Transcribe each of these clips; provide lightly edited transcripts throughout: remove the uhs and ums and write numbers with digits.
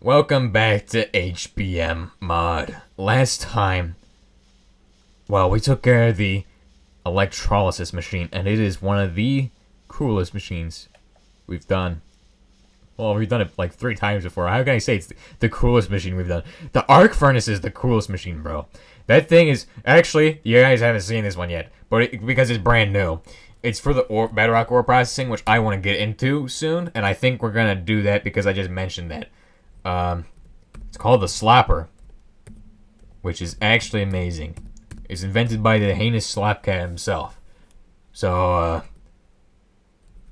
Welcome back to HBM mod. Last time, well, we took care of the electrolysis machine, and it is one of the coolest machines we've done. Well, we've done it like 3 times before. How can I say it's the coolest machine we've done? The arc furnace is the coolest machine, bro. That thing is, actually, you guys haven't seen this one yet, but because it's brand new. It's for the Bedrock ore processing, which I want to get into soon, and I think we're going to do that because I just mentioned that. It's called the Slapper, which is actually amazing. It's invented by the heinous Slapcat himself. So,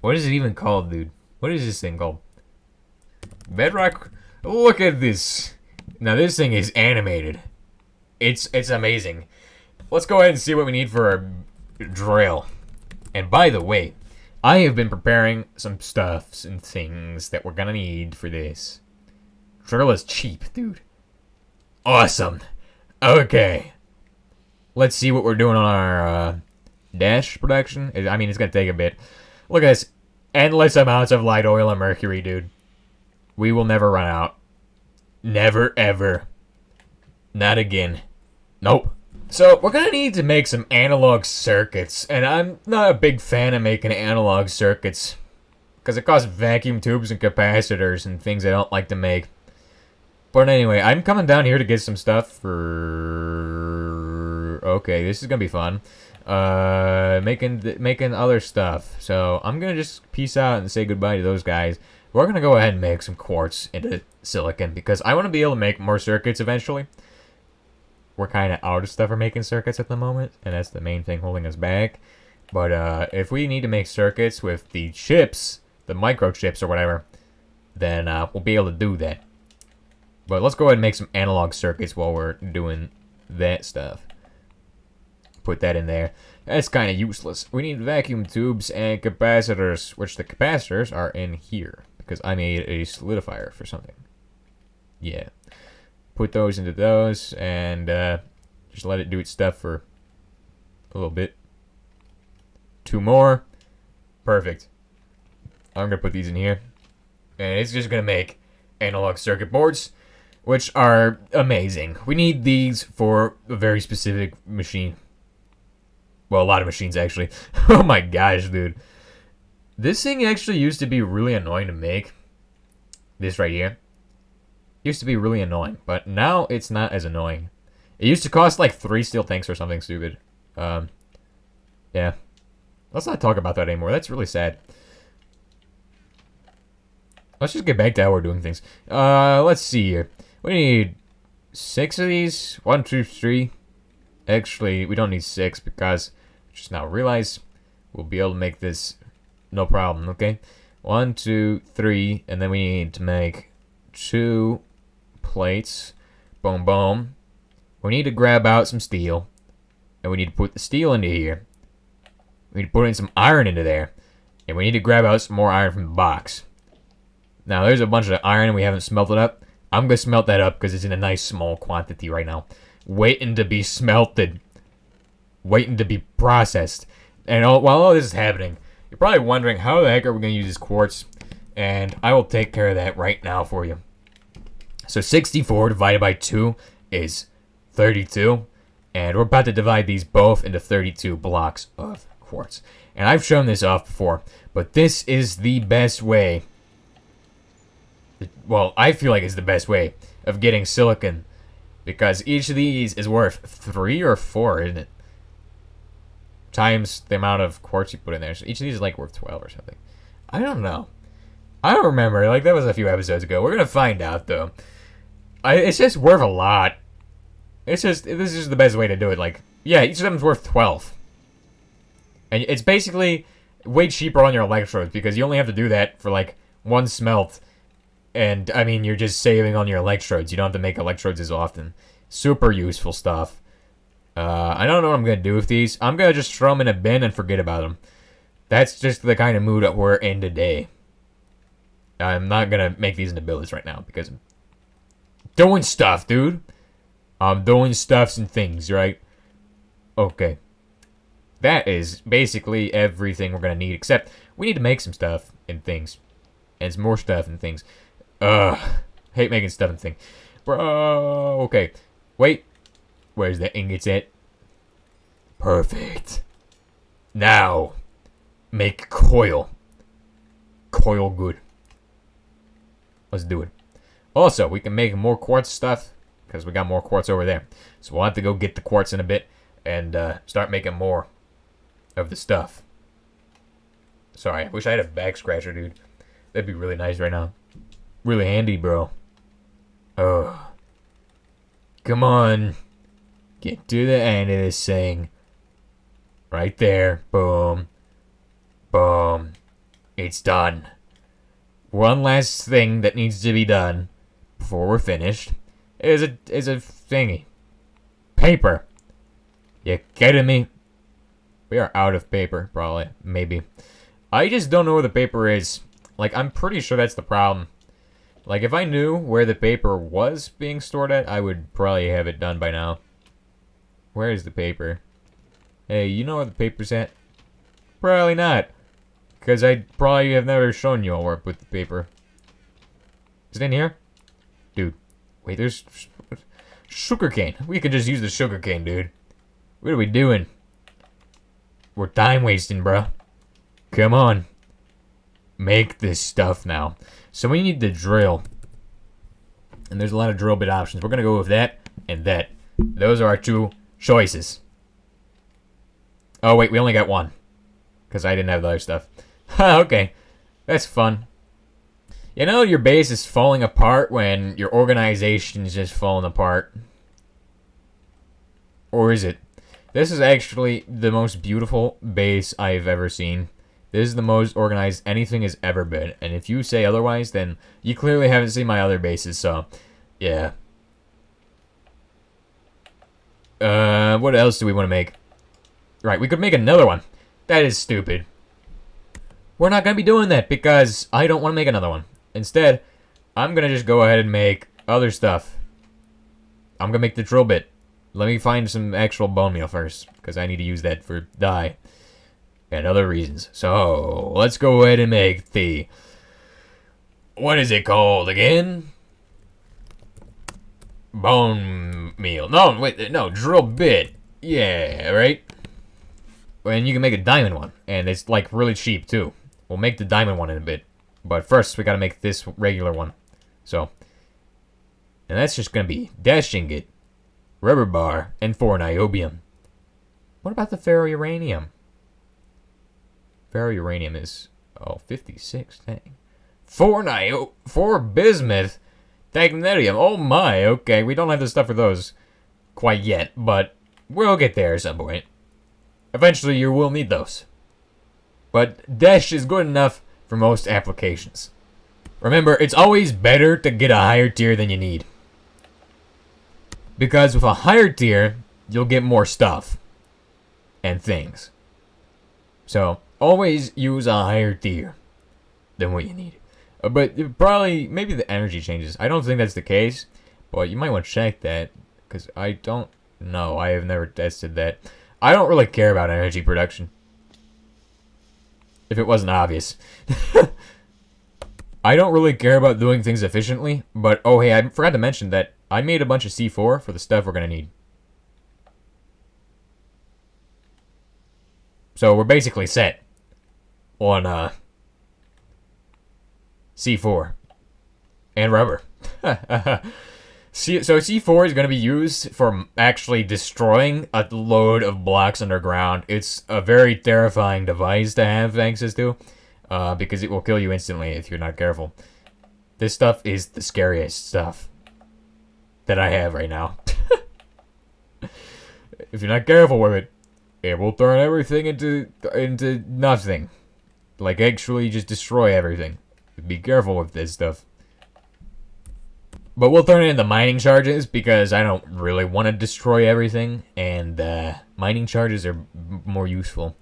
what is it even called, dude? What is this thing called? Bedrock? Look at this. Now, this thing is animated. It's amazing. Let's go ahead and see what we need for our drill. And by the way, I have been preparing some stuffs and things that we're gonna need for this. Drill is cheap, dude. Awesome. Okay. Let's see what we're doing on our dash production. I mean, it's gonna take a bit. Look at this. Endless amounts of light oil and mercury, dude. We will never run out. Never, ever. Not again. Nope. So, we're gonna need to make some analog circuits, and I'm not a big fan of making analog circuits, because it costs vacuum tubes and capacitors and things I don't like to make. But anyway, I'm coming down here to get some stuff for... Okay, this is gonna be fun. Making other stuff. So, I'm gonna just peace out and say goodbye to those guys. We're gonna go ahead and make some quartz into silicon, because I want to be able to make more circuits eventually. We're kind of out of stuff for making circuits at the moment, and that's the main thing holding us back. But if we need to make circuits with the chips, the microchips or whatever, then we'll be able to do that. But let's go ahead and make some analog circuits while we're doing that stuff. Put that in there. That's kind of useless. We need vacuum tubes and capacitors, which the capacitors are in here, because I made a solidifier for something. Yeah. Put those into those, and just let it do its stuff for a little bit. 2 more. Perfect. I'm going to put these in here. And it's just going to make analog circuit boards, which are amazing. We need these for a very specific machine. Well, a lot of machines, actually. Oh my gosh, dude. This thing actually used to be really annoying to make. This right here. Used to be really annoying, but now it's not as annoying. It used to cost like 3 steel tanks or something stupid. Yeah. Let's not talk about that anymore. That's really sad. Let's just get back to how we're doing things. Let's see here. We need 6 of these. 1, 2, 3. Actually, we don't need 6 because I just now realize we'll be able to make this no problem, okay? 1, 2, 3, and then we need to make 2 plates. Boom, boom. We need to grab out some steel, and we need to put the steel into here. We need to put in some iron into there, and we need to grab out some more iron from the box. Now, there's a bunch of iron we haven't smelted up. I'm going to smelt that up because it's in a nice small quantity right now. Waiting to be smelted. Waiting to be processed. And while all this is happening, you're probably wondering how the heck are we going to use this quartz, and I will take care of that right now for you. So 64 divided by 2 is 32. And we're about to divide these both into 32 blocks of quartz. And I've shown this off before, but this is the best way. Well, I feel like it's the best way of getting silicon. Because each of these is worth 3 or 4, isn't it? Times the amount of quartz you put in there. So each of these is like worth 12 or something. I don't know. I don't remember. Like, that was a few episodes ago. We're going to find out, though. It's just worth a lot. It's just, this is the best way to do it. Like, yeah, each of them is worth 12. And it's basically way cheaper on your electrodes because you only have to do that for, like, 1 smelt. And, I mean, you're just saving on your electrodes. You don't have to make electrodes as often. Super useful stuff. I don't know what I'm going to do with these. I'm going to just throw them in a bin and forget about them. That's just the kind of mood that we're in today. I'm not going to make these into billets right now because I'm doing stuff, dude. I'm doing stuffs and things, right? Okay. That is basically everything we're going to need, except we need to make some stuff and things. And some more stuff and things. Hate making stuff and thing. Bro, okay. Wait. Where's the ingots at? Perfect. Now, make coil. Coil good. Let's do it. Also, we can make more quartz stuff because we got more quartz over there. So we'll have to go get the quartz in a bit and start making more of the stuff. Sorry, I wish I had a back scratcher, dude. That'd be really nice right now. Really handy, bro. Oh. Come on. Get to the end of this thing. Right there. Boom. Boom. It's done. One last thing that needs to be done before we're finished is a thingy. Paper. You kidding me? We are out of paper, probably. Maybe. I just don't know where the paper is. Like, I'm pretty sure that's the problem. Like, if I knew where the paper was being stored at, I would probably have it done by now. Where is the paper? Hey, you know where the paper's at? Probably not. Because I probably have never shown you all where I put the paper. Is it in here? Dude. Wait, there's sugarcane. We could just use the sugarcane, dude. What are we doing? We're time wasting, bro. Come on. Make this stuff now. So we need the drill. And there's a lot of drill bit options. We're going to go with that and that. Those are our two choices. Oh, wait, we only got one. Because I didn't have the other stuff. Okay. That's fun. You know your base is falling apart when your organization is just falling apart. Or is it? This is actually the most beautiful base I've ever seen. This is the most organized anything has ever been. And if you say otherwise, then you clearly haven't seen my other bases, so yeah. What else do we want to make? Right, we could make another one. That is stupid. We're not going to be doing that because I don't want to make another one. Instead, I'm going to just go ahead and make other stuff. I'm going to make the drill bit. Let me find some actual bone meal first, because I need to use that for dye and other reasons. So, let's go ahead and make the... What is it called again? Bone meal. No, wait, no, drill bit. Yeah, right? And you can make a diamond one, and it's, like, really cheap, too. We'll make the diamond one in a bit. But first, we gotta make this regular one. So, and that's just gonna be dash ingot, rubber bar, and 4 niobium. What about the ferrouranium? Ferrouranium is, 56, dang. 4 bismuth, technetium. Oh my, okay, we don't have the stuff for those quite yet, but we'll get there at some point. Eventually, you will need those. But dash is good enough for most applications. Remember, it's always better to get a higher tier than you need. Because with a higher tier, you'll get more stuff and things. So, always use a higher tier than what you need. But probably, maybe the energy changes. I don't think that's the case, but you might want to check that, because I don't know. I have never tested that. I don't really care about energy production. If it wasn't obvious. I don't really care about doing things efficiently, but oh hey, I forgot to mention that I made a bunch of C4 for the stuff we're going to need. So we're basically set on C4 and rubber. So C4 is going to be used for actually destroying a load of blocks underground. It's a very terrifying device to have access to, because it will kill you instantly if you're not careful. This stuff is the scariest stuff that I have right now. If you're not careful with it, it will turn everything into nothing. Like, actually just destroy everything. Be careful with this stuff. But we'll turn it into mining charges because I don't really want to destroy everything. And mining charges are more useful.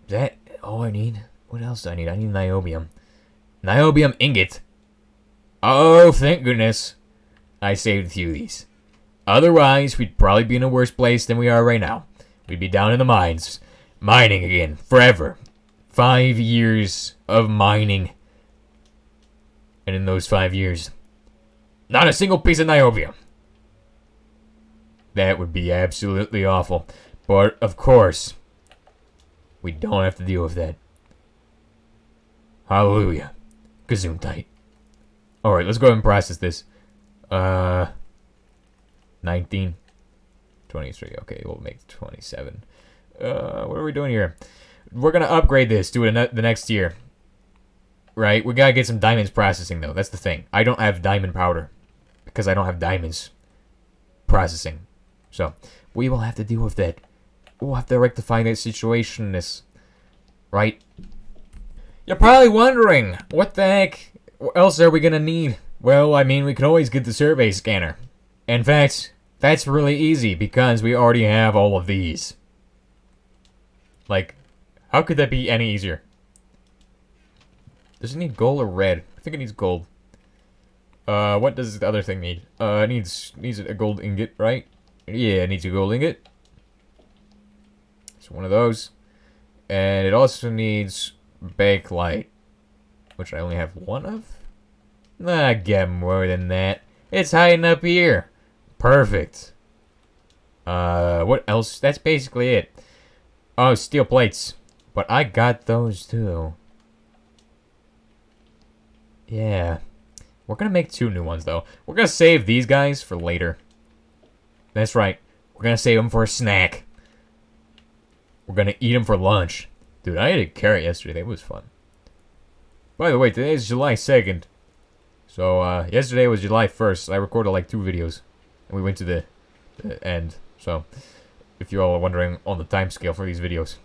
Is that all I need? What else do I need? I need niobium. Niobium ingot. Oh, thank goodness. I saved a few of these. Otherwise, we'd probably be in a worse place than we are right now. We'd be down in the mines. Mining again. Forever. 5 years of mining. And in those 5 years, not a single piece of niobium. That would be absolutely awful. But, of course, we don't have to deal with that. Hallelujah. Gesundheit. Alright, let's go ahead and process this. 19. 23. Okay, we'll make 27. What are we doing here? We're gonna upgrade this to the next tier. Right? We gotta get some diamonds processing, though. That's the thing. I don't have diamond powder. Because I don't have diamonds processing. So, we will have to deal with that. We'll have to rectify that situation. Right? You're probably wondering, what the heck else are we gonna need? Well, I mean, we can always get the survey scanner. In fact, that's really easy because we already have all of these. Like, how could that be any easier? Does it need gold or red? I think it needs gold. What does the other thing need? It needs a gold ingot, right? Yeah, it needs a gold ingot. It's one of those. And it also needs bakelite, which I only have one of? I get more than that. It's hiding up here. Perfect. What else? That's basically it. Oh, steel plates. But I got those too. Yeah. We're gonna make 2 new ones though. We're gonna save these guys for later. That's right. We're gonna save them for a snack. We're gonna eat them for lunch. Dude, I ate a carrot yesterday. That was fun. By the way, today is July 2nd. So, yesterday was July 1st. I recorded like 2 videos. And we went to the end. So, if you all are wondering on the time scale for these videos.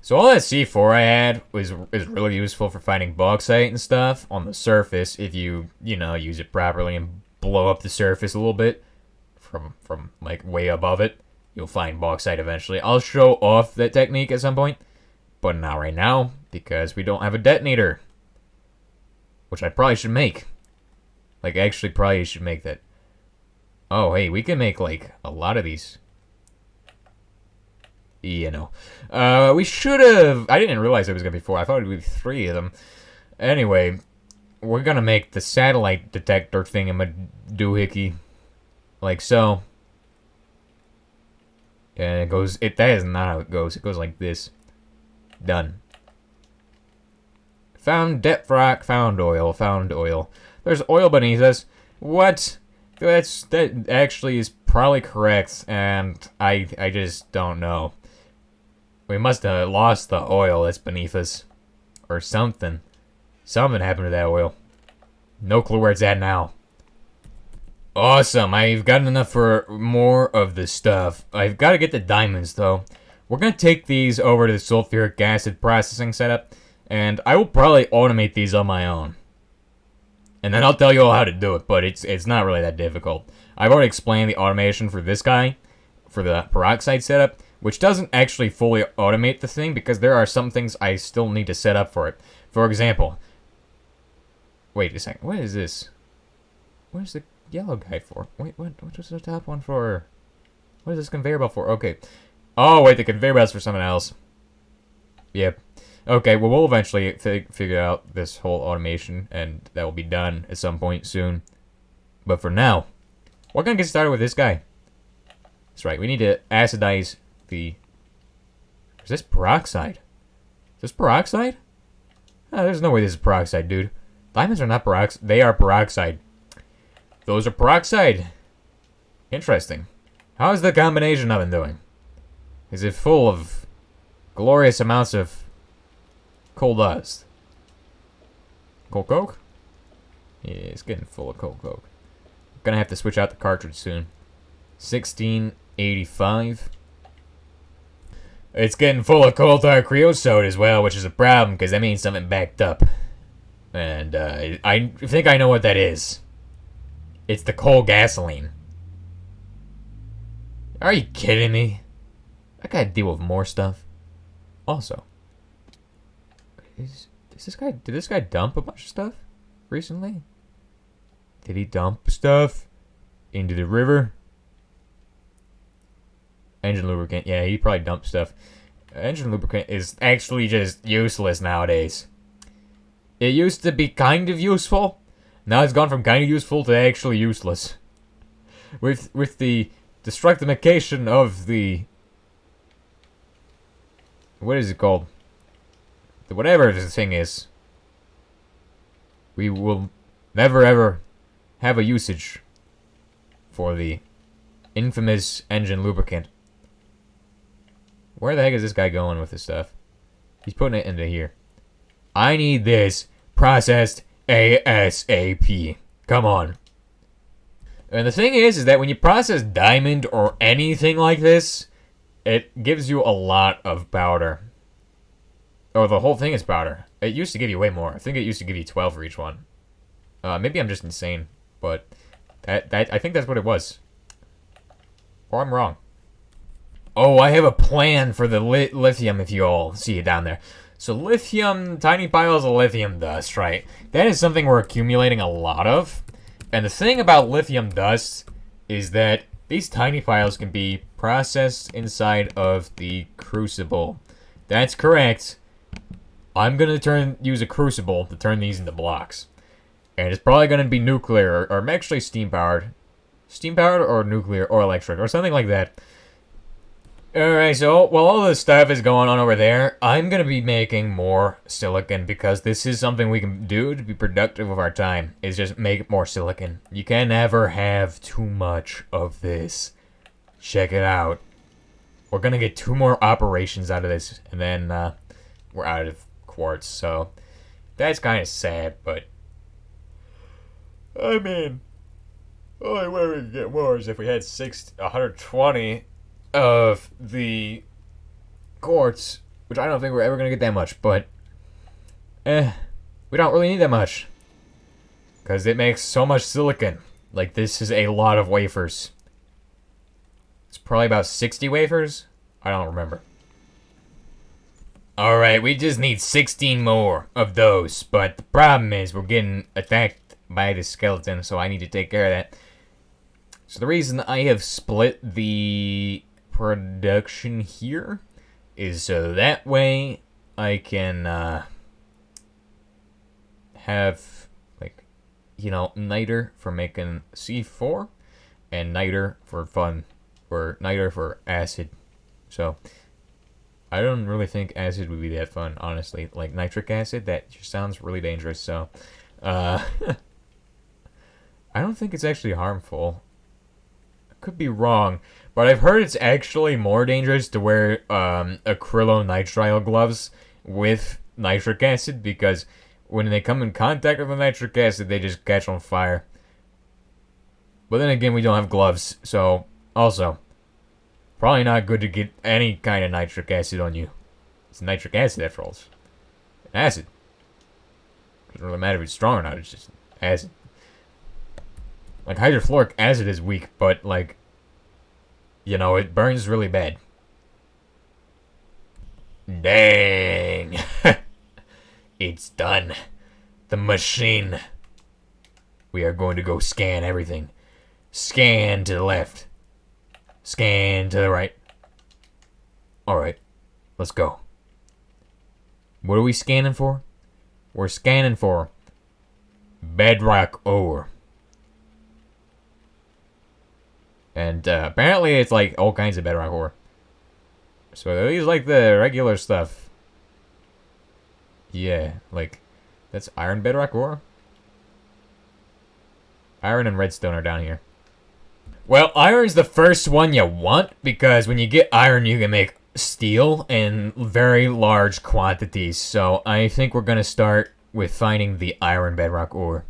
So all that C4 I had is really useful for finding bauxite and stuff on the surface if you know, use it properly and blow up the surface a little bit from like way above it. You'll find bauxite eventually. I'll show off that technique at some point, but not right now because we don't have a detonator, which I probably should make. Like, actually probably should make that. Oh, hey, we can make like a lot of these. You know. We should have... I didn't realize it was going to be 4. I thought it would be 3 of them. Anyway, we're going to make the satellite detector thingamadoohickey. Like so. And it goes... that is not how it goes. It goes like this. Done. Found depth rock, found oil, found oil. There's oil beneath us. What? That actually is probably correct, and I just don't know. We must have lost the oil that's beneath us. Or something. Something happened to that oil. No clue where it's at now. Awesome. I've gotten enough for more of this stuff. I've got to get the diamonds, though. We're going to take these over to the sulfuric acid processing setup. And I will probably automate these on my own. And then I'll tell you all how to do it, but it's not really that difficult. I've already explained the automation for this guy, for the peroxide setup, which doesn't actually fully automate the thing because there are some things I still need to set up for it. For example, wait a second, what is this? What is the yellow guy for? Wait, what was the top one for? What is this conveyor belt for? Okay. Oh, wait, the conveyor belt's for something else. Yep. Okay, well, we'll eventually figure out this whole automation, and that will be done at some point soon. But for now, we're gonna get started with this guy. That's right, we need to acidize the... Is this peroxide? Is this peroxide? Oh, there's no way this is peroxide, dude. Diamonds are not peroxide. They are peroxide. Those are peroxide. Interesting. How is the combination oven doing? Is it full of glorious amounts of coal dust? Coal coke? Yeah, it's getting full of coal coke. Gonna have to switch out the cartridge soon. 1685. It's getting full of coal tar creosote as well, which is a problem because that means something backed up. And I think I know what that is. It's the coal gasoline. Are you kidding me? I gotta deal with more stuff. Also, did this guy dump a bunch of stuff recently? Did he dump stuff into the river? Engine lubricant. Yeah, he probably dumped stuff. Engine lubricant is actually just useless nowadays. It used to be kind of useful. Now it's gone from kind of useful to actually useless. With the destructification of the... What is it called? Whatever this thing is. We will never ever have a usage for the infamous engine lubricant. Where the heck is this guy going with this stuff? He's putting it into here. I need this processed ASAP. Come on. And the thing is that when you process diamond or anything like this, it gives you a lot of powder. Or the whole thing is powder. It used to give you way more. I think it used to give you 12 for each one. Maybe I'm just insane, but I think that's what it was. Or I'm wrong. Oh, I have a plan for the lithium, if you all see it down there. So lithium, tiny piles of lithium dust, right? That is something we're accumulating a lot of. And the thing about lithium dust is that these tiny piles can be processed inside of the crucible. That's correct. I'm gonna use a crucible to turn these into blocks. And it's probably gonna be nuclear, or actually steam-powered. Steam-powered or nuclear or electric, or something like that. Alright, so while all this stuff is going on over there, I'm going to be making more silicon because this is something we can do to be productive with our time, is just make more silicon. You can never have too much of this. Check it out. We're going to get 2 more operations out of this, and then we're out of quartz, so that's kind of sad, but I mean, only way we could get more is if we had 120 of the quartz, which I don't think we're ever gonna get that much, but we don't really need that much because it makes so much silicon. Like, this is a lot of wafers. It's probably about 60 wafers. I don't remember. Alright, we just need 16 more of those, but the problem is we're getting attacked by the skeleton, so I need to take care of that. So the reason I have split the production here is so that way I can have, like, you know, niter for making C4 and niter for fun, or niter for acid. So I don't really think acid would be that fun, honestly. Like nitric acid, that just sounds really dangerous. So I don't think it's actually harmful. Could be wrong, but I've heard it's actually more dangerous to wear acrylonitrile gloves with nitric acid, because when they come in contact with the nitric acid, they just catch on fire. But then again, we don't have gloves, so also probably not good to get any kind of nitric acid on you. It's nitric acid after all. It's acid. Doesn't really matter if it's strong or not, it's just acid. Like, hydrofluoric acid is weak, but, like, you know, it burns really bad. Dang. It's done. The machine. We are going to go scan everything. Scan to the left. Scan to the right. Alright. Let's go. What are we scanning for? We're scanning for bedrock ore. And apparently it's like all kinds of bedrock ore. So these like the regular stuff. Yeah, like that's iron bedrock ore. Iron and redstone are down here. Well, iron's the first one you want, because when you get iron you can make steel in very large quantities. So I think we're gonna start with finding the iron bedrock ore.